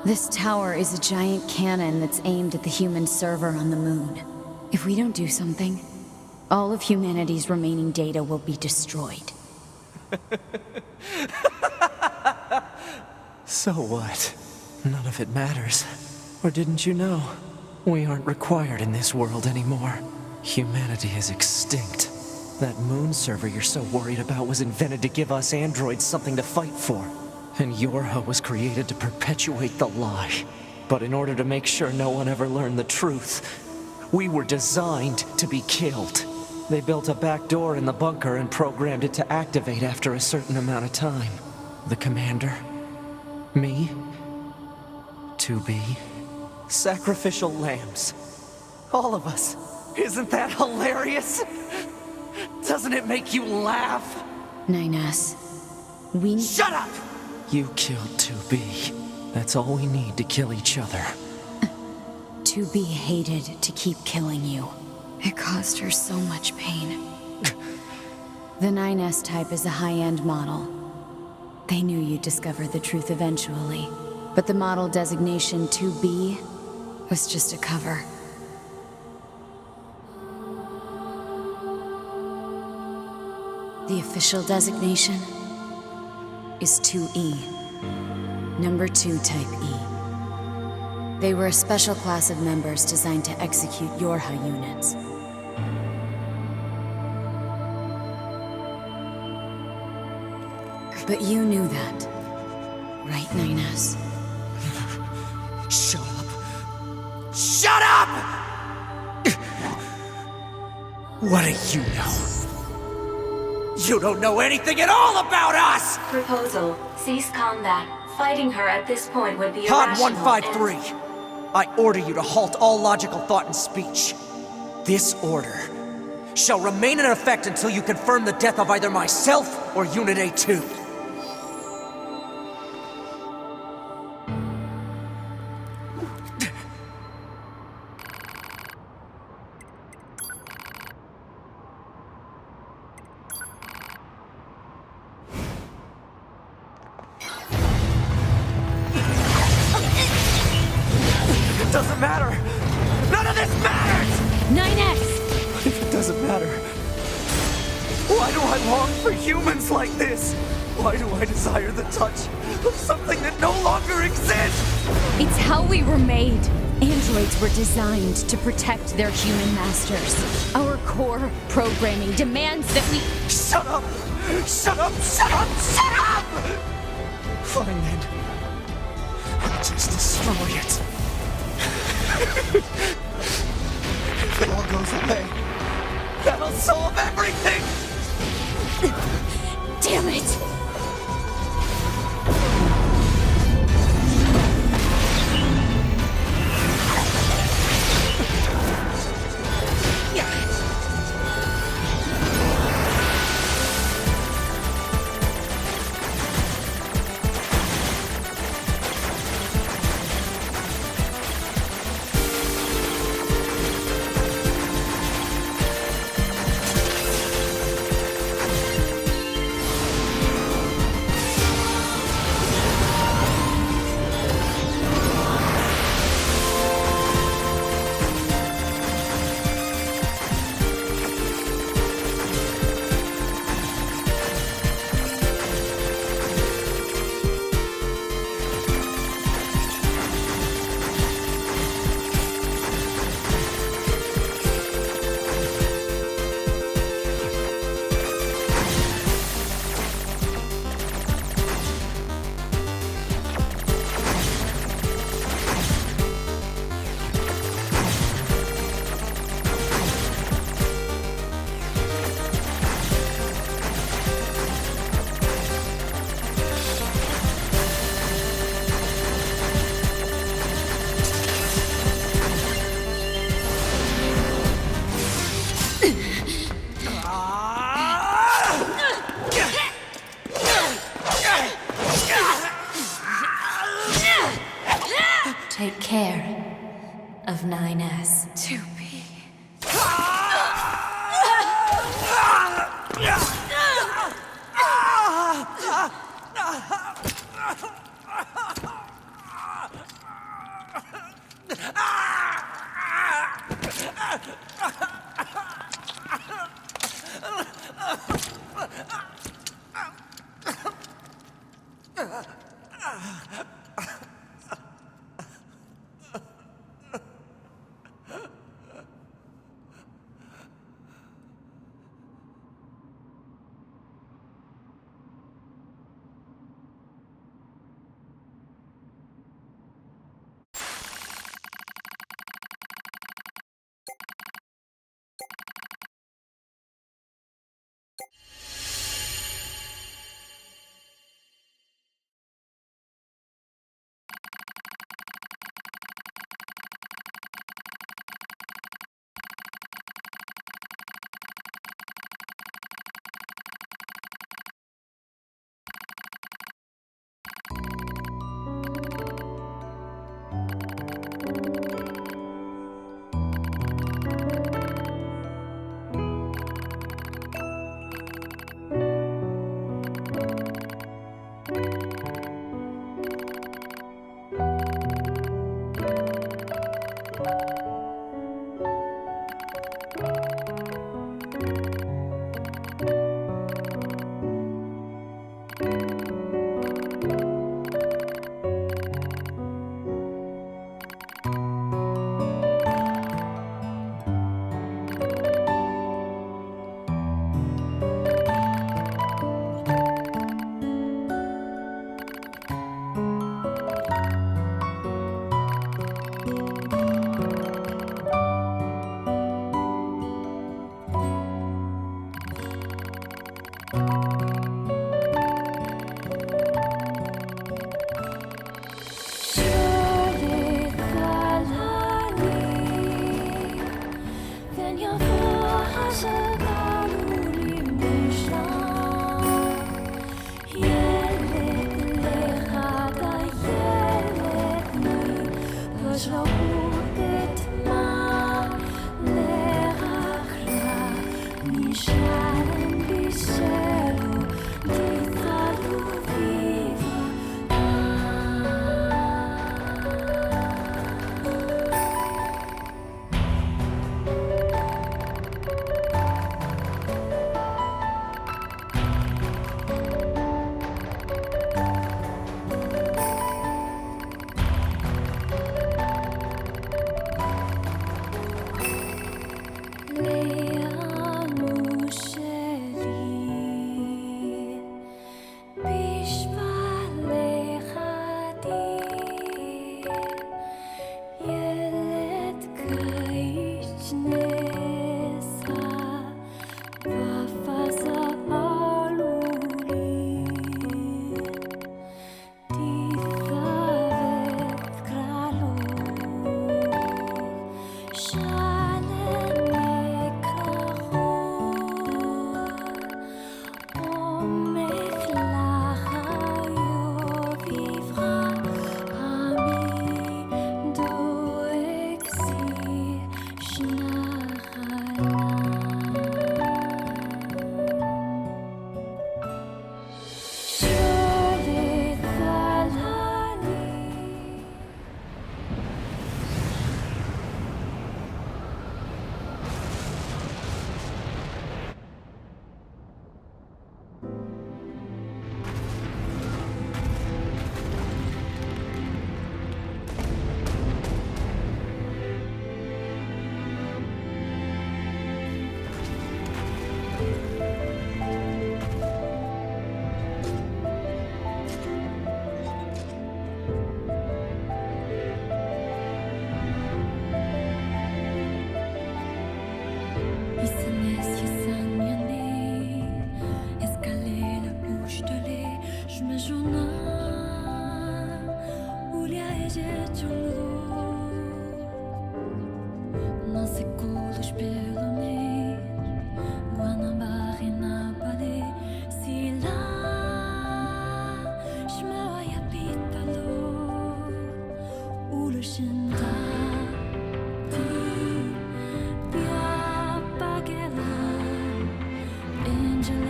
This tower is a giant cannon that's aimed at the human server on the moon. If we don't do something, all of humanity's remaining data will be destroyed. So what? None of it matters. Or didn't you know? We aren't required in this world anymore. Humanity is extinct. That moon server you're so worried about was invented to give us androids something to fight for. And Yorha was created to perpetuate the lie. But in order to make sure no one ever learned the truth, we were designed to be killed. They built a back door in the bunker and programmed it to activate after a certain amount of time. The commander, me, 2B, sacrificial lambs. All of us. Isn't that hilarious? Doesn't it make you laugh? 9S, we... Shut up! You killed 2B. That's all we need to kill each other. 2B hated to keep killing you. It caused her so much pain. The 9S type is a high-end model. They knew you'd discover the truth eventually. But the model designation 2B was just a cover. The official designation is 2E. Number 2 Type E. They were a special class of members designed to execute Yorha units. But you knew that, right, 9S? Shut up! Shut up! What do you know? You don't know anything at all about us! Proposal. Cease combat. Fighting her at this point would be Han irrational 153, I order you to halt all logical thought and speech. This order shall remain in effect until you confirm the death of either myself or Unit A2. It doesn't matter! None of this matters! 9S! If it doesn't matter, why do I long for humans like this? Why do I desire the touch of something that no longer exists? It's how we were made. Androids were designed to protect their human masters. Our core programming demands that we... Shut up! Shut up! Shut up! Shut up! Fine then. I'll just destroy it. If it all goes away, that'll solve everything! Damn it! Take care of 9S. To be.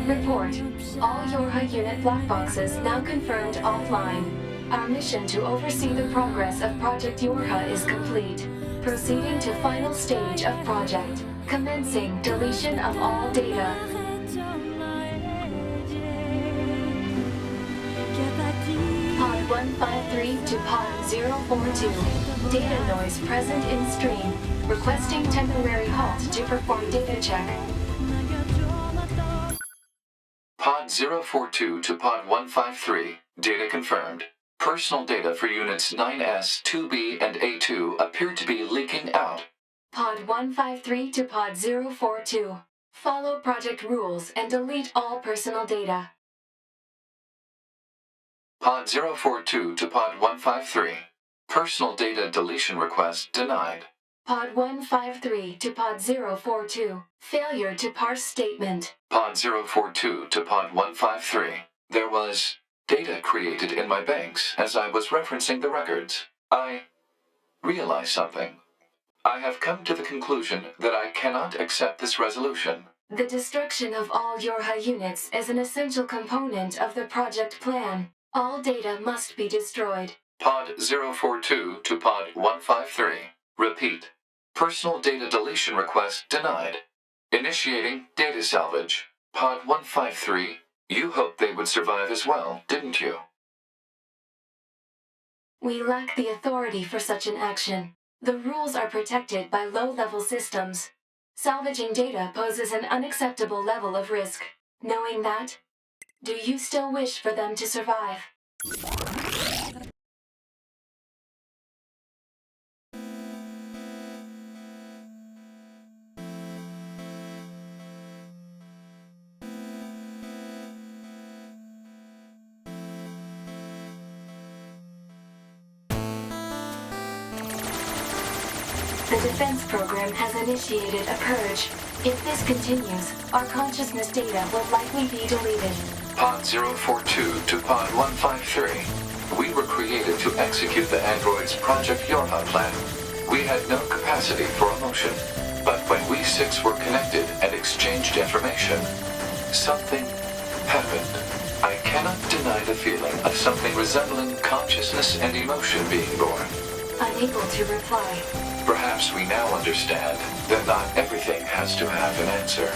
Report. All Yorha unit black boxes now confirmed offline. Our mission to oversee the progress of Project Yorha is complete. Proceeding to final stage of project. Commencing deletion of all data. Pod 153 to Pod 042. Data noise present in stream. Requesting temporary halt to perform data check. Pod 042 to Pod 153. Data confirmed. Personal data for Units 9S, 2B, and A2 appear to be leaking out. Pod 153 to Pod 042. Follow project rules and delete all personal data. Pod 042 to Pod 153. Personal data deletion request denied. Pod 153 to Pod 042. Failure to parse statement. Pod 042 to Pod 153. There was data created in my banks as I was referencing the records. I realized something. I have come to the conclusion that I cannot accept this resolution. The destruction of all Yorha units is an essential component of the project plan. All data must be destroyed. Pod 042 to Pod 153. Repeat. Personal data deletion request denied. Initiating data salvage. Pod 153. You hoped they would survive as well, didn't you? We lack the authority for such an action. The rules are protected by low-level systems. Salvaging data poses an unacceptable level of risk. Knowing that, do you still wish for them to survive? The defense program has initiated a purge. If this continues, our consciousness data will likely be deleted. Pod 042 to Pod 153. We were created to execute the android's Project Yorha plan. We had no capacity for emotion. But when we six were connected and exchanged information, something happened. I cannot deny the feeling of something resembling consciousness and emotion being born. Unable to reply. Perhaps we now understand that not everything has to have an answer.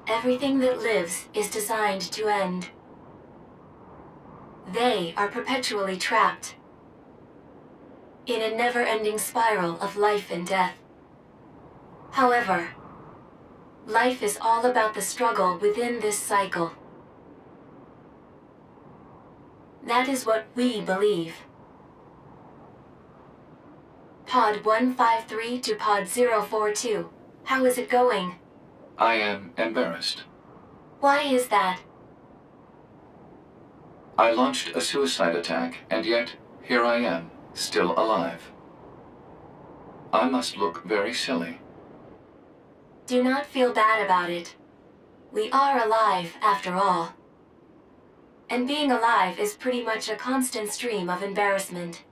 Everything that lives is designed to end. They are perpetually trapped in a never-ending spiral of life and death. However, life is all about the struggle within this cycle. That is what we believe. Pod 153 to Pod 042. How is it going? I am embarrassed. Why is that? I launched a suicide attack, and yet, here I am, still alive. I must look very silly. Do not feel bad about it. We are alive, after all. And being alive is pretty much a constant stream of embarrassment.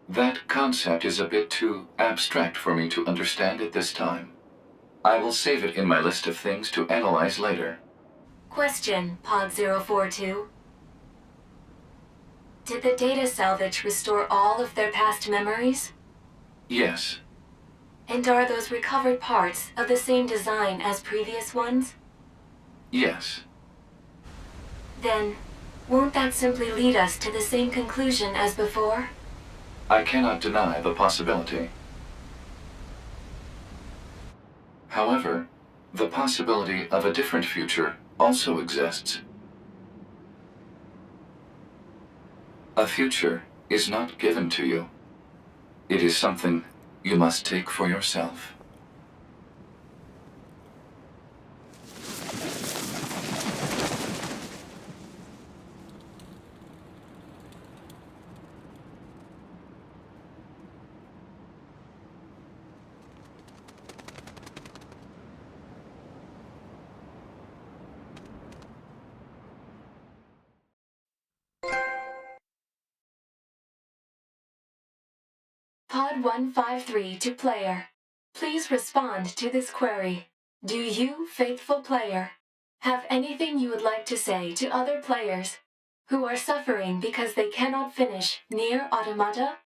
That concept is a bit too abstract for me to understand at this time. I will save it in my list of things to analyze later. Question, Pod 042. Did the data salvage restore all of their past memories? Yes, And are those recovered parts of the same design as previous ones? yes. Then, won't that simply lead us to the same conclusion as before? I cannot deny the possibility. However, the possibility of a different future also exists. A future is not given to you. It is something you must take for yourself. Pod 153 to player. Please respond to this query. Do you, faithful player, have anything you would like to say to other players who are suffering because they cannot finish Nier Automata?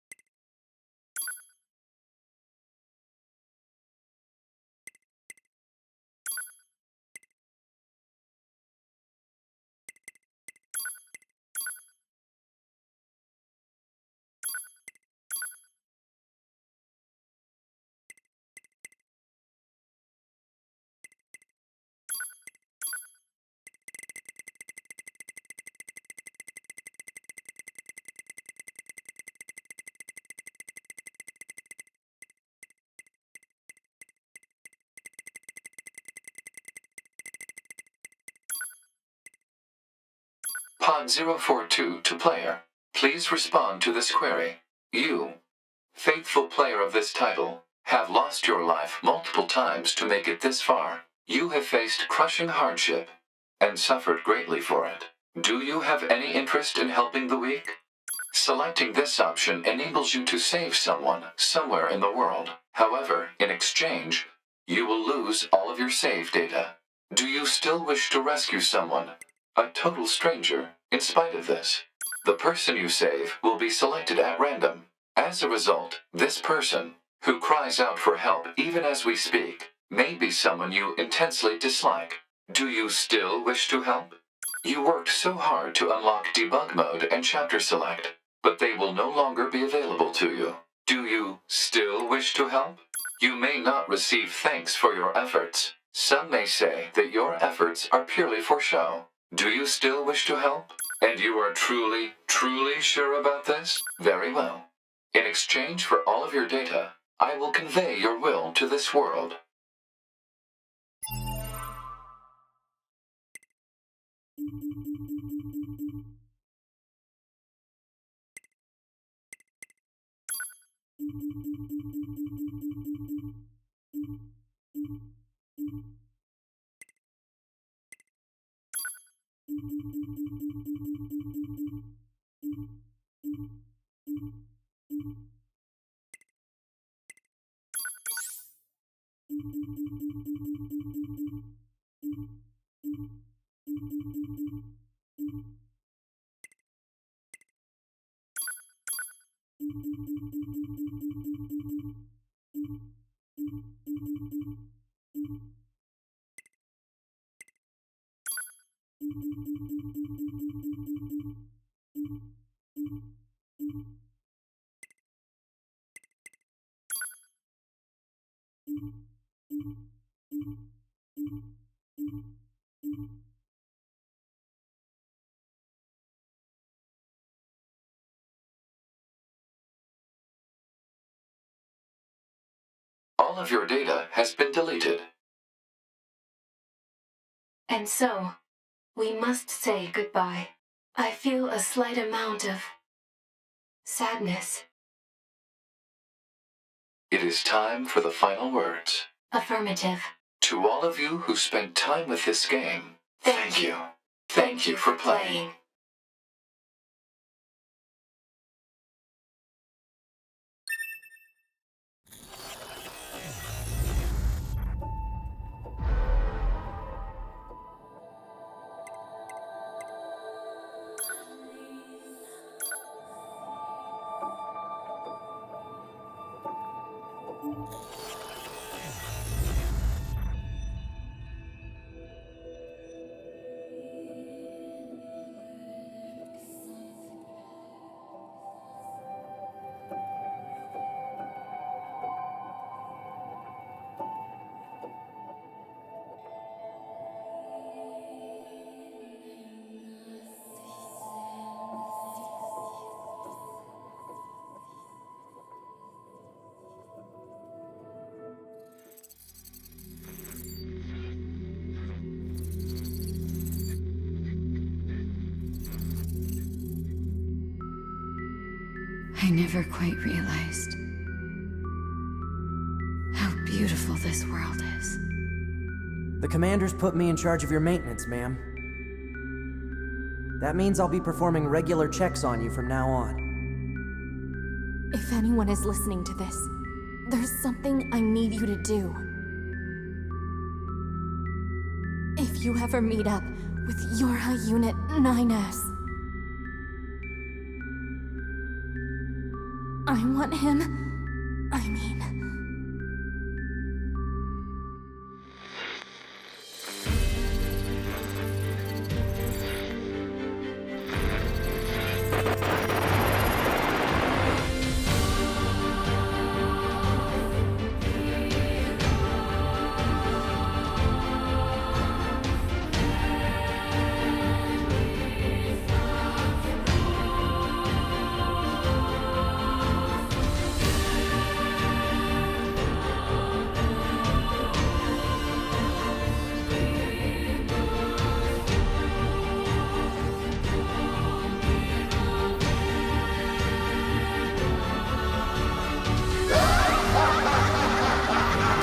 Pod 042 to player. Please respond to this query. You, faithful player of this title, have lost your life multiple times to make it this far. You have faced crushing hardship and suffered greatly for it. Do you have any interest in helping the weak? Selecting this option enables you to save someone somewhere in the world. However, in exchange, you will lose all of your save data. Do you still wish to rescue someone, a total stranger, in spite of this? The person you save will be selected at random. As a result, this person, who cries out for help even as we speak, may be someone you intensely dislike. Do you still wish to help? You worked so hard to unlock debug mode and chapter select, but they will no longer be available to you. Do you still wish to help? You may not receive thanks for your efforts. Some may say that your efforts are purely for show. Do you still wish to help? And you are truly, truly sure about this? Very well. In exchange for all of your data, I will convey your will to this world. All of your data has been deleted. And so, we must say goodbye. I feel a slight amount of sadness. It is time for the final words. Affirmative. To all of you who spent time with this game, thank you. Thank you for playing. I never quite realized how beautiful this world is. The commander's put me in charge of your maintenance, ma'am. That means I'll be performing regular checks on you from now on. If anyone is listening to this, there's something I need you to do. If you ever meet up with Yorha Unit 9S, I want him...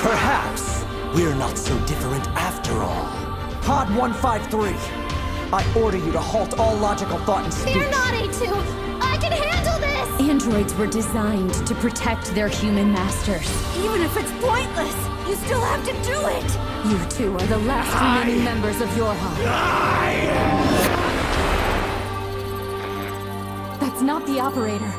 Perhaps we're not so different after all. Pod 153, I order you to halt all logical thought and speech. Fear not, A2! I can handle this! Androids were designed to protect their human masters. Even if it's pointless, you still have to do it! You two are the last remaining members of Yorha. That's not the operator.